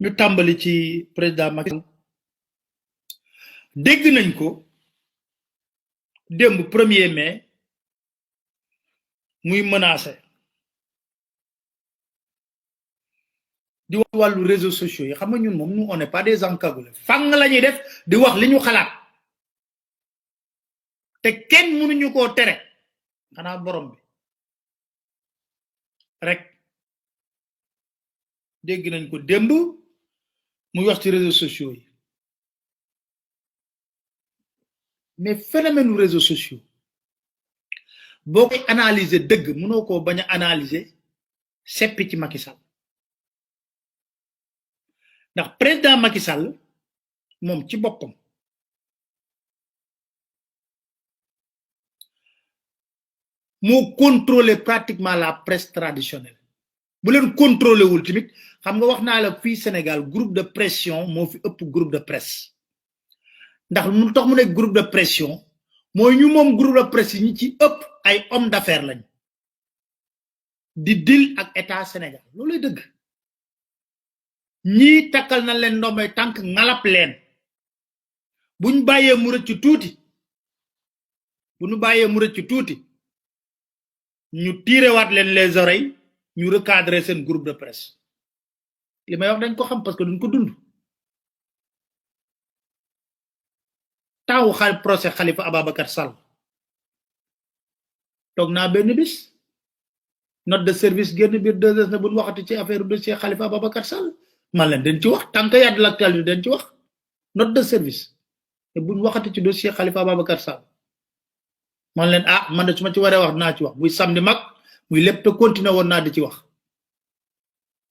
ñu tàmbali ci président Macky Sall dégg nañ ko démb 1er mai muy menacé di wax wàllu réseaux sociaux yi xam nga ñun moom nous on n'est pas des encagoulés fang la ñuy def di wax li ñu xalaat te kenn mënuñu koo tere xanaa borom bi rek dégg nañ ko démb muy wax ci réseaux sociaux yi mais phénomène réseaux sociaux boo koy analyser dëgg mënoo koo bañ a analyser seppi ci Macky Sall ndax président Macky Sall moom ci boppam moo contrôler pratiquement la presse traditionnelle bu leen contrôler wul tamit xam nga wax naa la fii Sénégal groupe de pression moo fi ëpp groupe de presse ndax mu tax mu nekk groupe de pression mooy ñu moom groupe de presse yi ñi ci ëpp ay homme d'affaires lañ di deal ak état Sénégal looluy dëgg ñii takkal na leen ndombay tànk ngalap leen buñ bàyyee mu rëcc tuuti bu ñu bàyyee mu rëcc tuuti ñu tiirewaat leen les oreilles ñu recadrer seen groupe de presse li may wax dañ ko xam parce que duñ ko dund taw xal procès Khalifa Ababacar Sall toog naa benn bis note de service génn biir 2S ne buñ waxati ci affaire dossier Khalifa Ababacar Sall man leen dañ ci wax tant que y a de l'actualité dañ ci wax note de service te buñ waxati ci dossier Khalifa Ababacar Sall man leen ah man de su ma ci waree wax naa ci wax muy samedi mag muy lépp te continuer woon naa di ci wax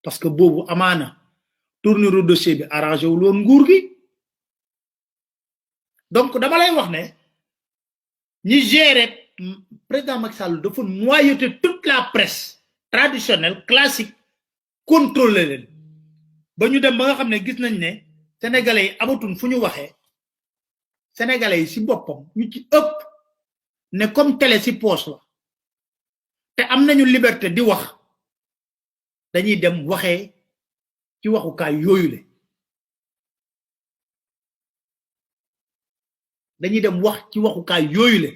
parce que boobu amaana tournure dossier bi arrangé wul woon nguur gi donc dama lay wax ne ñi gérer président Macky Sall dafa noyauter toute la presse traditionnelle classique contrôler leen ba ñu dem ba nga xam ne gis nañ ne sénégalais yi amatuñ fu ñu waxee sénégalais yi si boppam ñu ci ëpp ne comme télé si poche la te am nañu liberté di wax dañuy dem waxee ci waxukaay yooyu le dañuy dem wax ci waxukaay yooyu le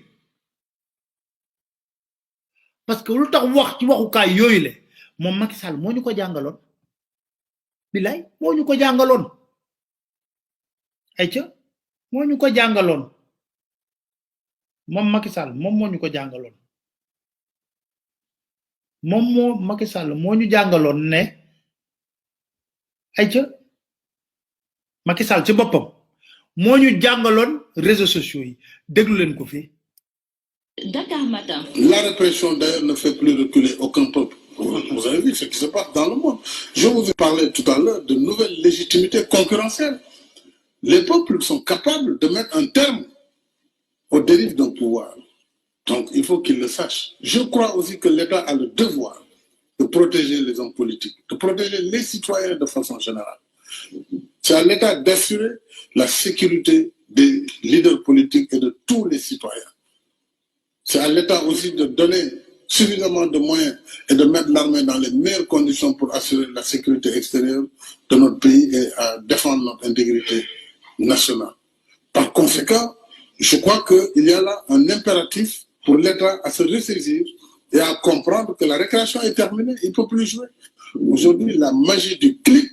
parce que lu tax wax ci waxukaay yooyu le moom Macky Sall moo ñu ko jàngaloon bilaay moo ñu ko jàngaloon ay ca moo ñu ko jàngaloon moom Macky Sall moom moo ñu ko jàngaloon moom moo Macky Sall moo ñu jàngaloon ne ay ca Macky Sall ci boppam moo ñu jàngaloon réseaux sociaux yi déglu leen ko fi Dakar Matin. La répression d'ailleurs ne fait plus reculer aucun peuple. Vous avez vu ce qui se passe dans le monde. Je vous ai parlé tout à l'heure de nouvelles légitimités concurrentielles. Les peuples sont capables de mettre un terme aux dérives d'un pouvoir. Donc il faut qu'ils le sachent. Je crois aussi que l'État a le devoir de protéger les hommes politiques, de protéger les citoyens de façon générale. C'est à l'État d'assurer la sécurité des leaders politiques et de tous les citoyens. C'est à l'État aussi de donner suffisamment de moyens et de mettre l'armée dans les meilleures conditions pour assurer la sécurité extérieure de notre pays et à défendre notre intégrité nationale. Par conséquent, je crois qu'il y a là un impératif pour l'État à se ressaisir et à comprendre que la récréation est terminée, il ne peut plus jouer. Aujourd'hui, la magie du clic,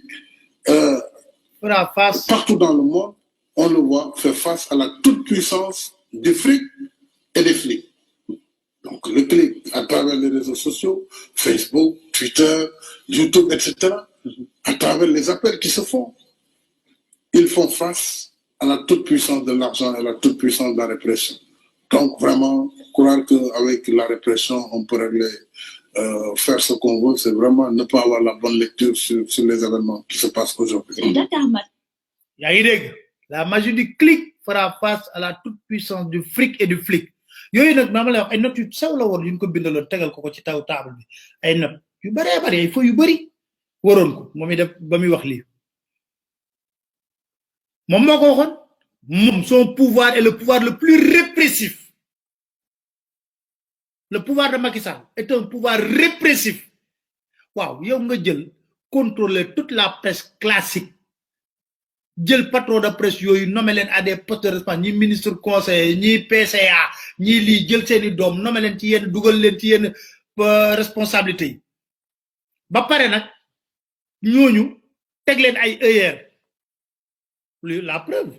partout dans le monde, on le voit, fait face à la toute-puissance du fric et des flics. Donc le clic à travers les réseaux sociaux, Facebook, Twitter, YouTube, etc., à travers les appels qui se font, ils font face à la toute-puissance de l'argent et la toute-puissance de la répression. Donc vraiment, croire qu'avec la répression, on peut régler, faire ce qu'on veut, c'est vraiment ne pas avoir la bonne lecture sur les événements qui se passent aujourd'hui. La magie du clic fera face à la toute-puissance du fric et du flic. Yooyu nag dama lay wax ay notes yu sew la woon yu ñu ko bindaloon tegal ko ci taw table bi ay notes yu bëree bëri ay feuilles yu bëri waroon ko moom mi def ba muy wax lii moom moo ko waxoon moom son pouvoir est le pouvoir le plus répressif. Le pouvoir de Macky Sall est un pouvoir répressif. Waaw yow nga jël contrôler toute la presse classique jël patron de presse yooyu nommé leen à des postes de responsabilité ñi ministre conseiller ñi PCA ñi lii jël seeni doom nommé leen ci yenn dugal leen ci yenn responsabilité yi ba pare nag ñooñu teg leen ay erreur la preuve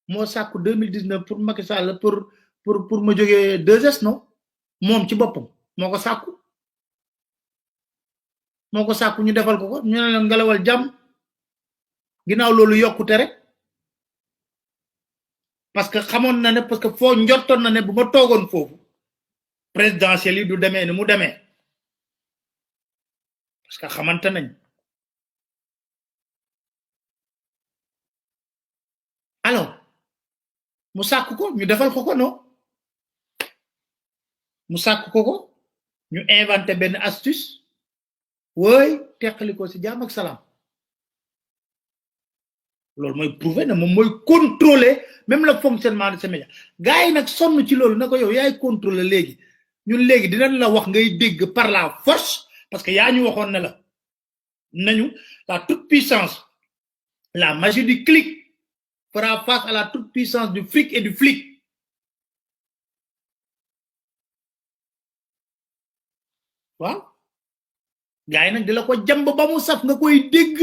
moo sàkku 2019 pour Macky Sall pour ma jógee 2S non moom ci boppam moo ko sàkku ñu defal ko ñu ne leen ngelawal jàmm ginnaaw loolu yokkute rek parce que xamoon na ne parce que foo njortoon na ne bu ma toogoon foofu présidentiel yi du demee ni mu demee parce que xamante nañ alors mu sàkk ko ñu defal ko non mu sàkk ko ñu inventé benn astuce wooy teqali ko ci jàmm ak salaam loolu mooy prouver ne moom mooy contrôler même le fonctionnement de ces médias gars yi nag sonn ci loolu na ko yow yaay contrôler léegi ñun léegi dinañ la wax ngay dégg par la force parce que yaa ñu waxoon ne la nañu la toute puissance la magie du clic fera face à la toute puissance du fric et du flic waaw gars yi nag di la ko jàmb ba mu saf nga koy dégg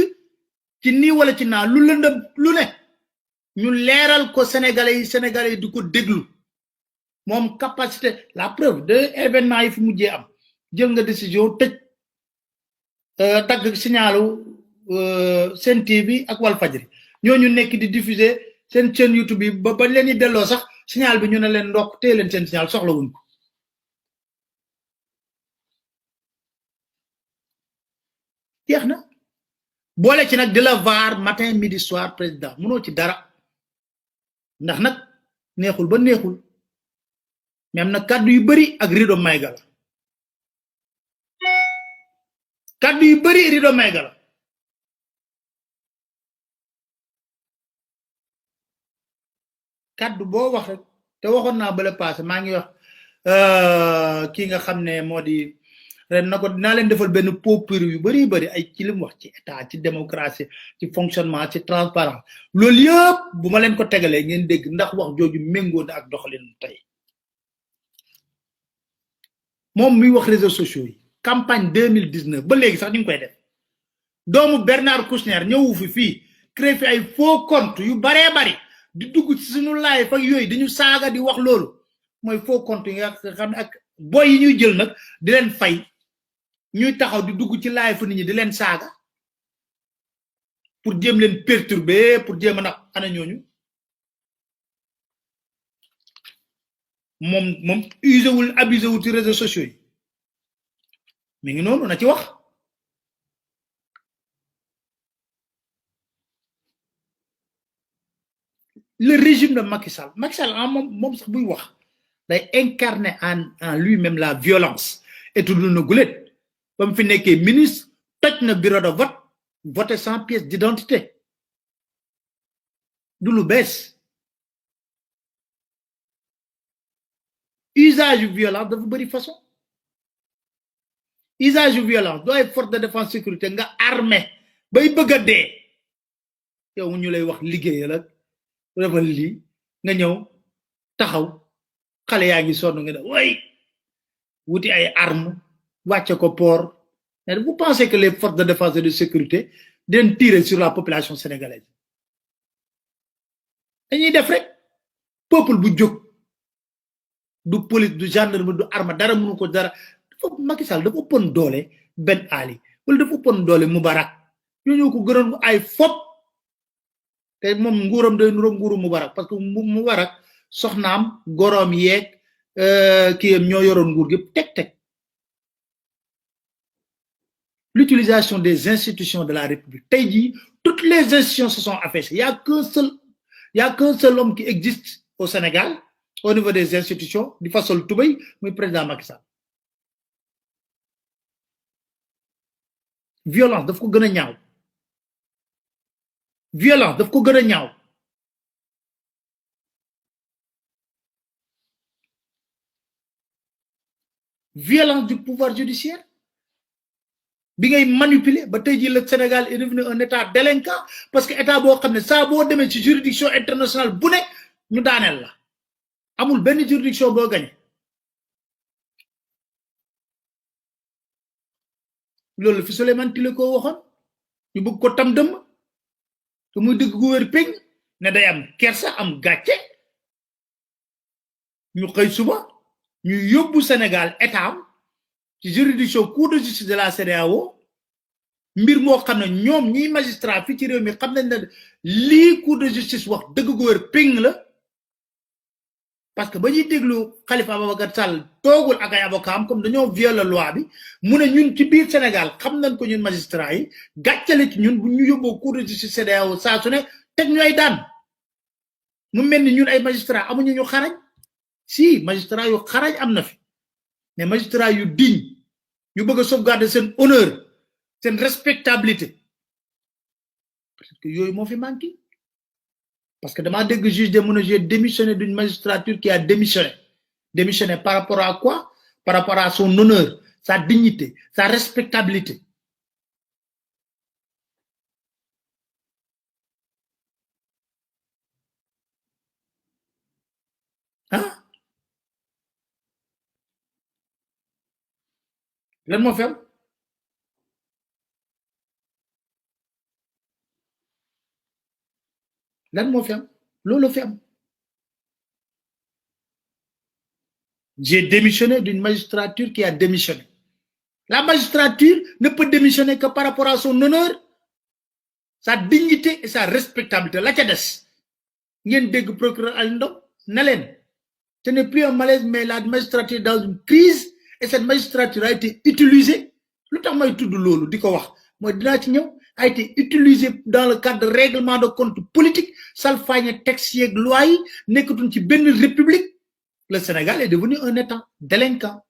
ci nii wala ci naa lu lëndëm lu ne ñu leeral ko sénégalais yi di ko déglu moom capacité la preuve de événement yi fi mujjee am jël nga décision tëj dagg signalu Sen TV ak Walfadjri ñooñu nekk di diffuser seen chaîne YouTube yi ba leen di delloo sax signal bi ñu ne leen ndokk téye leen seen signal soxla wuñ ko jeex na boole ci nag di la vaar matin midi soir président mënoo ci dara ndax nag neexul ba neexul mais am na kàddu yu bari ak rido mayga la kàddu yu bari rido mayga la kàddu boo wax rek te waxoon naa bala passé maa ngi wax kii nga xam ne moo di ren na ko dinaa leen defal benn popur yu bari ay ci li mu wax ci état ci démocratie ci fonctionnement ci transparence loolu yëpp bu ma leen ko tegalee ngeen dégg ndax wax jooju méngoo na ak doxalin tey moom muy wax réseaux sociaux yi campagne 2019 ba léegi sax ñu ngi koy def doomu Bernard Kouchner ñëwu fii créé fi ay faux compte yu baree bari di dugg ci suñu live ak yooyu dañu saaga di wax loolu mooy faux compte yi nga xam ne ak boy yi ñuy jël nag di leen fay ñuy taxaw di dugg ci live fu nit ñi di leen saaga pour jéem leen perturber pour jéem a nag ana ñooñu moom usé wul abusé wul ci réseaux sociaux yi mi ngi noonu na ci wax le régime de Macky Sall moom sax buy wax day incarner en lui-même la violence et tout na gulet ba mu fi nekkee ministre toj na bureau de vote voté sans pièce d'identité du lu bees usage violence dafa bëri façon usage violence doo ay force de défense sécurité nga armé bay bëgg a dee yow ñu lay wax liggéeyal ak defal lii nga ñëw taxaw xale yaa ngi sonn nga ne way wuti ay armes wàcce ko port mais vous pensez que les forces de défense et de sécurité den tirer sur la population sénégalaise dañuy def rek peuple bu jóg du police du gendarme du arme dara mënu ko dara dafa Macky Sall dafa ëppoon doole Ben Ali wala dafa ëppoon doole Moubarak ñoo ko gënoon ay fop te moom nguuram day nuroog nguuru Moubarak parce que Moubarak soxnaam goroom yeeg kii ñoo yoroon nguur gi teg l'utilisation des institutions de la République tey jii toutes les institutions se sont affaissées il y a qu'un seul homme qui existe au Sénégal au niveau des institutions di fasol tubay muy président Macky Sall violence daf ko gën a ñaaw violence daf ko gën a ñaaw violence du pouvoir judiciaire bi ngay manipuler ba tay ji le Sénégal est devenu un état délinquant parce que état bo xamné ça bo démé ci juridiction internationale bu né ñu daanel la amul benn juridiction bo gagné lolu fi Souleymane Tile ko waxon ñu bëgg ko tam dem te muy dëgg gu wër pegg né day am kersa am gatché ñu xey suba ñu yobbu Sénégal état ci juridiction cour de justice de la CEDEAO mbir mo xamne ñom ñi magistrat fi ci réew mi xam nañ ne li cour de justice wax deug gu wër ping la parce que bañuy déglu Khalifa Ababacar Sall togul ak ay avocat am comme dañoo violer loi bi mu ne ñun ci biir Sénégal xam nañ ko ñun magistrat yi gatchale ci ñun bu ñu yobbo cour de justice CEDEAO sa su ne tek ñu ay daan mu melni ñun ay magistrat amuñu ñu xarañ si magistrat yu xarañ amna fi mais magistrat yu digne yu bëgg sauvegarder sen honneur sen respectabilité parce que yoy mo fi manki parce que dama dégg juge de mon j'ai démissionné d'une magistrature qui a démissionné par rapport à quoi par rapport à son honneur sa dignité sa respectabilité hein lan mo fam lan mo fam lolo fam j'ai démissionné d'une magistrature qui a démissionné la magistrature ne peut démissionner que par rapport à son honneur sa dignité et sa respectabilité la ca dess ngeen dégg procureur Alindo na len ce n'est plus un malaise mais la magistrature est dans une crise et cette magistrature a été utilisée lutax may tudd lolu diko wax moy dina ci ñew a été utilisée dans le cadre de règlement de compte politique salfagne texte yek loi yi nekatuñ ci benn république le Sénégal est devenu un état délinquant